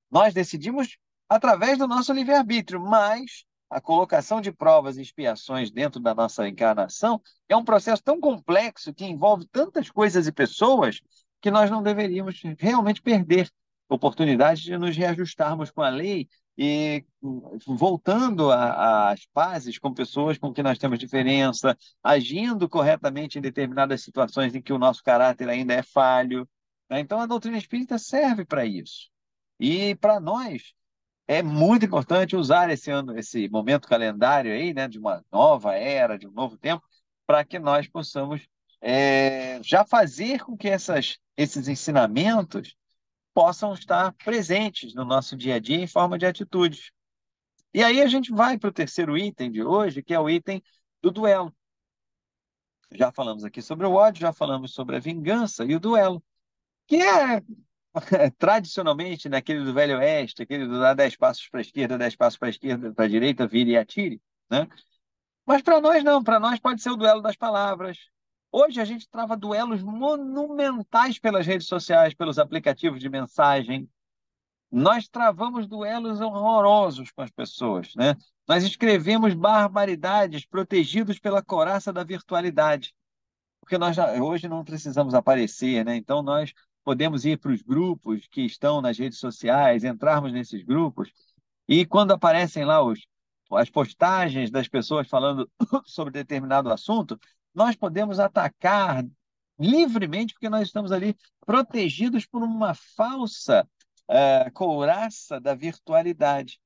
Nós decidimos através do nosso livre-arbítrio, mas a colocação de provas e expiações dentro da nossa encarnação é um processo tão complexo que envolve tantas coisas e pessoas que nós não deveríamos realmente perder oportunidade de nos reajustarmos com a lei e voltando às pazes com pessoas com que nós temos diferença, agindo corretamente em determinadas situações em que o nosso caráter ainda é falho, né? Então, a doutrina espírita serve para isso. E para nós é muito importante usar esse ano, esse momento calendário aí, né, de uma nova era, de um novo tempo, para que nós possamos já fazer com que esses ensinamentos possam estar presentes no nosso dia a dia em forma de atitudes. E aí a gente vai para o terceiro item de hoje, que é o item do duelo. Já falamos aqui sobre o ódio, já falamos sobre a vingança e o duelo, que é tradicionalmente, naquele do Velho Oeste, aquele do dar 10 passos para a esquerda, 10 passos para a esquerda, para a direita, vire e atire, né? Mas para nós não, para nós pode ser o duelo das palavras. Hoje a gente trava duelos monumentais pelas redes sociais, pelos aplicativos de mensagem. Nós travamos duelos horrorosos com as pessoas, né? Nós escrevemos barbaridades protegidos pela coraça da virtualidade porque hoje não precisamos aparecer, né? Então nós podemos ir para os grupos que estão nas redes sociais, entrarmos nesses grupos, e quando aparecem lá as postagens das pessoas falando sobre determinado assunto, nós podemos atacar livremente, porque nós estamos ali protegidos por uma falsa couraça da virtualidade.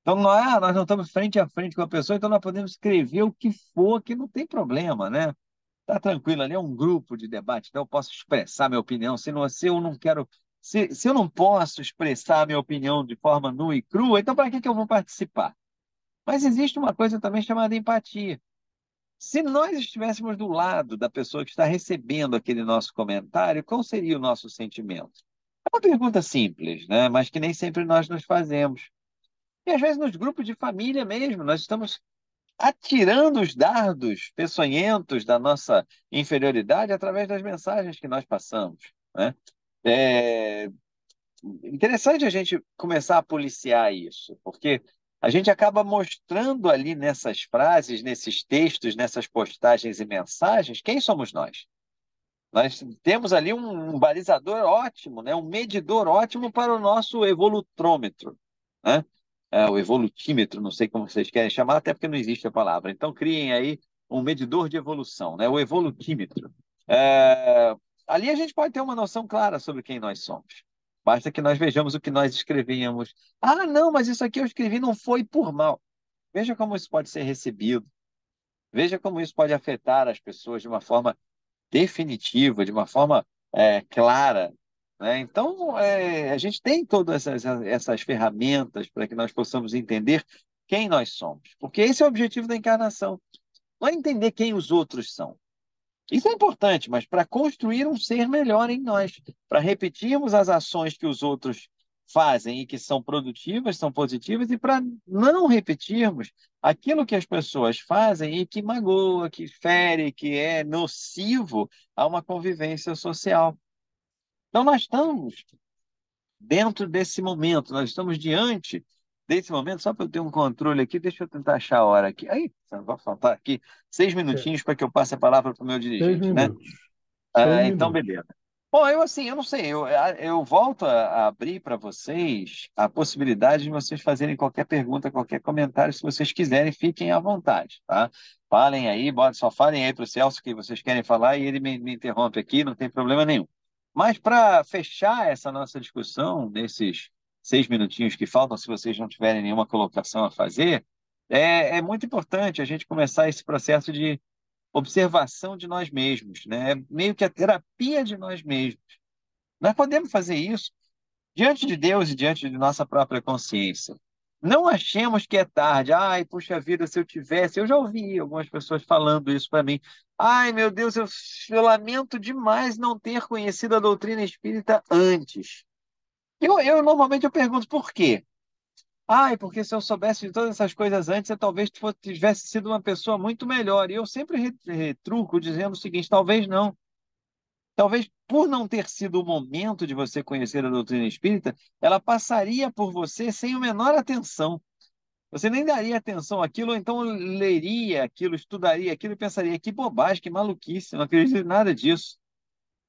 Então, nós não estamos frente a frente com a pessoa, então nós podemos escrever o que for, que não tem problema, né? Tá tranquilo, ali é um grupo de debate, então eu posso expressar minha opinião. Se eu não quero, se eu não posso expressar minha opinião de forma nua e crua, então para que eu vou participar? Mas existe uma coisa também chamada empatia. Se nós estivéssemos do lado da pessoa que está recebendo aquele nosso comentário, qual seria o nosso sentimento? É uma pergunta simples, né? Mas que nem sempre nós nos fazemos. E às vezes nos grupos de família mesmo, nós estamos atirando os dardos peçonhentos da nossa inferioridade através das mensagens que nós passamos, né? É interessante a gente começar a policiar isso, porque a gente acaba mostrando ali nessas frases, nesses textos, nessas postagens e mensagens, quem somos nós. Nós temos ali um balizador ótimo, né? Um medidor ótimo para o nosso evolutrômetro, né? O evolutímetro, não sei como vocês querem chamar, até porque não existe a palavra. Então, criem aí um medidor de evolução, né? O evolutímetro. É, ali a gente pode ter uma noção clara sobre quem nós somos. Basta que nós vejamos o que nós escrevíamos. Ah, não, mas isso aqui eu escrevi não foi por mal. Veja como isso pode ser recebido. Veja como isso pode afetar as pessoas de uma forma definitiva, de uma forma clara, né? Então, a gente tem todas essas ferramentas para que nós possamos entender quem nós somos, porque esse é o objetivo da encarnação, não é entender quem os outros são. Isso é importante, mas para construir um ser melhor em nós, para repetirmos as ações que os outros fazem e que são produtivas, são positivas, e para não repetirmos aquilo que as pessoas fazem e que magoa, que fere, que é nocivo a uma convivência social. Então, nós estamos dentro desse momento, nós estamos diante desse momento, só para eu ter um controle aqui, deixa eu tentar achar a hora aqui. Aí, vai faltar aqui 6 minutinhos para que eu passe a palavra para o meu 6 dirigente, né? minutos. 6 minutos. Beleza. Bom, eu assim, eu não sei, eu volto a abrir para vocês a possibilidade de vocês fazerem qualquer pergunta, qualquer comentário, se vocês quiserem, fiquem à vontade, tá? Falem aí, só falem aí para o Celso que vocês querem falar e ele me interrompe aqui, não tem problema nenhum. Mas para fechar essa nossa discussão, nesses 6 minutinhos que faltam, se vocês não tiverem nenhuma colocação a fazer, é muito importante a gente começar esse processo de observação de nós mesmos, né? É meio que a terapia de nós mesmos. Nós podemos fazer isso diante de Deus e diante de nossa própria consciência. Não achemos que é tarde. Ai, puxa vida, se eu tivesse. Eu já ouvi algumas pessoas falando isso para mim. Ai, meu Deus, eu lamento demais não ter conhecido a doutrina espírita antes. Normalmente eu pergunto por quê? Ai, porque se eu soubesse de todas essas coisas antes, eu talvez tivesse sido uma pessoa muito melhor. E eu sempre retruco dizendo o seguinte: talvez não. Talvez por não ter sido o momento de você conhecer a doutrina espírita, ela passaria por você sem a menor atenção. Você nem daria atenção àquilo, ou então leria aquilo, estudaria aquilo e pensaria: que bobagem, que maluquice, não acredito em nada disso.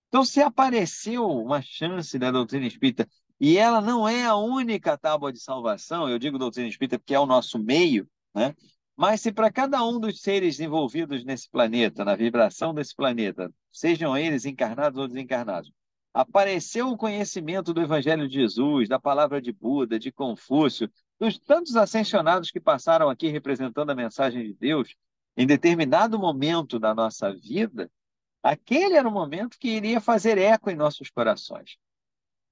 Então, se apareceu uma chance da doutrina espírita e ela não é a única tábua de salvação, eu digo doutrina espírita porque é o nosso meio, né? Mas se para cada um dos seres envolvidos nesse planeta, na vibração desse planeta, sejam eles encarnados ou desencarnados, apareceu o conhecimento do Evangelho de Jesus, da palavra de Buda, de Confúcio, dos tantos ascensionados que passaram aqui representando a mensagem de Deus, em determinado momento da nossa vida, aquele era o momento que iria fazer eco em nossos corações.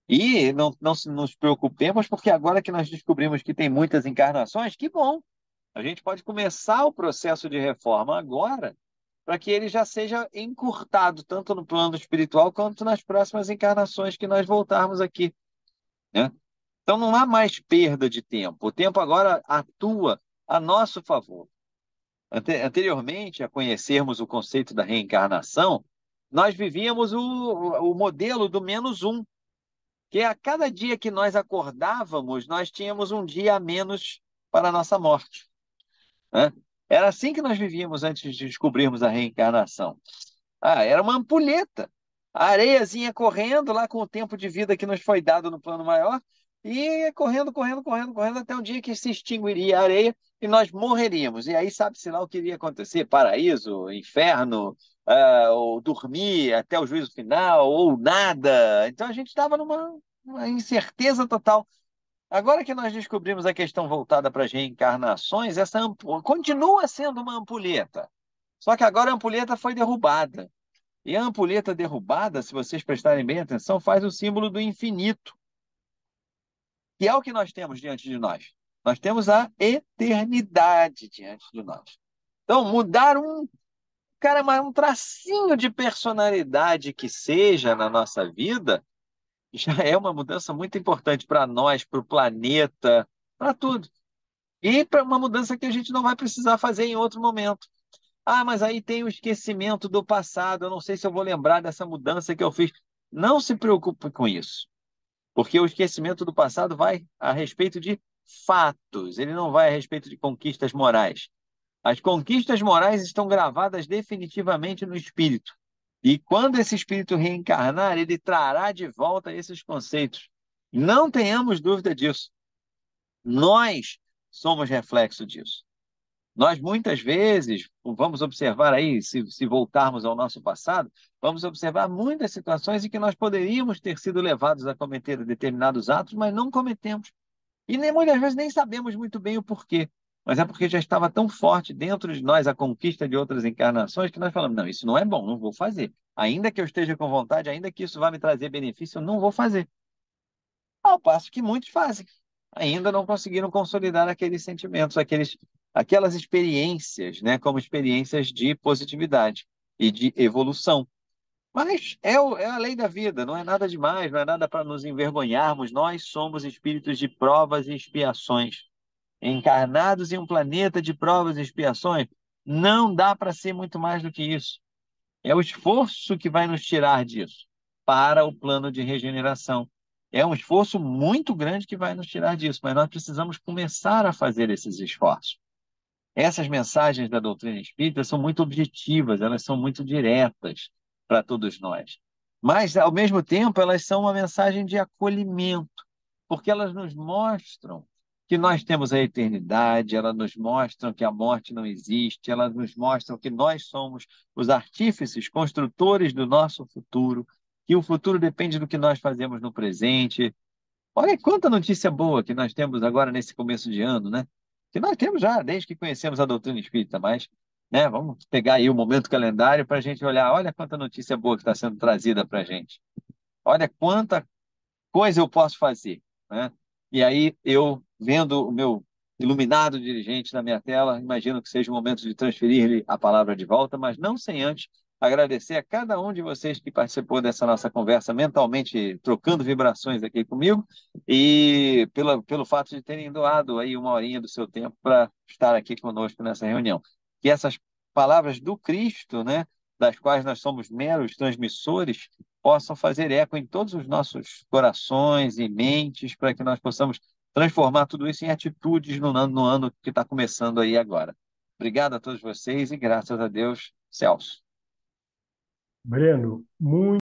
E não nos preocupemos, porque agora que nós descobrimos que tem muitas encarnações, que bom! A gente pode começar o processo de reforma agora, para que ele já seja encurtado, tanto no plano espiritual quanto nas próximas encarnações que nós voltarmos aqui, né? Então não há mais perda de tempo. O tempo agora atua a nosso favor. Anteriormente a conhecermos o conceito da reencarnação, nós vivíamos o modelo do menos um, que a cada dia que nós acordávamos, nós tínhamos um dia a menos para a nossa morte, né? Era assim que nós vivíamos antes de descobrirmos a reencarnação. Ah, era uma ampulheta. A areiazinha correndo lá com o tempo de vida que nos foi dado no plano maior e correndo, correndo, correndo, correndo até o dia que se extinguiria a areia e nós morreríamos. E aí sabe-se lá o que iria acontecer: paraíso, inferno, ou dormir até o juízo final, ou nada. Então a gente estava numa incerteza total. Agora que nós descobrimos a questão voltada para as reencarnações, continua sendo uma ampulheta. Só que agora a ampulheta foi derrubada. E a ampulheta derrubada, se vocês prestarem bem atenção, faz o símbolo do infinito, que é o que nós temos diante de nós. Nós temos a eternidade diante de nós. Então, mudar cara, mas um tracinho de personalidade que seja na nossa vida, já é uma mudança muito importante para nós, para o planeta, para tudo. E para uma mudança que a gente não vai precisar fazer em outro momento. Ah, mas aí tem o esquecimento do passado. Eu não sei se eu vou lembrar dessa mudança que eu fiz. Não se preocupe com isso, porque o esquecimento do passado vai a respeito de fatos, ele não vai a respeito de conquistas morais. As conquistas morais estão gravadas definitivamente no espírito. E quando esse espírito reencarnar, ele trará de volta esses conceitos. Não tenhamos dúvida disso. Nós somos reflexo disso. Nós, muitas vezes, vamos observar aí, se voltarmos ao nosso passado, vamos observar muitas situações em que nós poderíamos ter sido levados a cometer determinados atos, mas não cometemos. E nem, muitas vezes nem sabemos muito bem o porquê. Mas é porque já estava tão forte dentro de nós a conquista de outras encarnações que nós falamos: não, isso não é bom, não vou fazer. Ainda que eu esteja com vontade, ainda que isso vá me trazer benefício, eu não vou fazer. Ao passo que muitos fazem. Ainda não conseguiram consolidar aqueles sentimentos, aquelas experiências, né, como experiências de positividade e de evolução. Mas é a lei da vida, não é nada demais, não é nada para nos envergonharmos. Nós somos espíritos de provas e expiações, encarnados em um planeta de provas e expiações. Não dá para ser muito mais do que isso. É o esforço que vai nos tirar disso para o plano de regeneração. É um esforço muito grande que vai nos tirar disso, mas nós precisamos começar a fazer esses esforços. Essas mensagens da doutrina espírita são muito objetivas, elas são muito diretas para todos nós. Mas, ao mesmo tempo, elas são uma mensagem de acolhimento, porque elas nos mostram que nós temos a eternidade, elas nos mostram que a morte não existe, elas nos mostram que nós somos os artífices, construtores do nosso futuro, que o futuro depende do que nós fazemos no presente. Olha quanta notícia boa que nós temos agora nesse começo de ano, né? Que nós temos já desde que conhecemos a doutrina espírita, mas, né, vamos pegar aí o momento calendário para a gente olhar. Olha quanta notícia boa que está sendo trazida para a gente. Olha quanta coisa eu posso fazer, né? E aí eu vendo o meu iluminado dirigente na minha tela. Imagino que seja o momento de transferir-lhe a palavra de volta, mas não sem antes agradecer a cada um de vocês que participou dessa nossa conversa mentalmente, trocando vibrações aqui comigo, e pelo fato de terem doado aí uma horinha do seu tempo para estar aqui conosco nessa reunião. Que essas palavras do Cristo, né, das quais nós somos meros transmissores, possam fazer eco em todos os nossos corações e mentes, para que nós possamos transformar tudo isso em atitudes no ano que está começando aí agora. Obrigado a todos vocês e graças a Deus, Celso. Breno, muito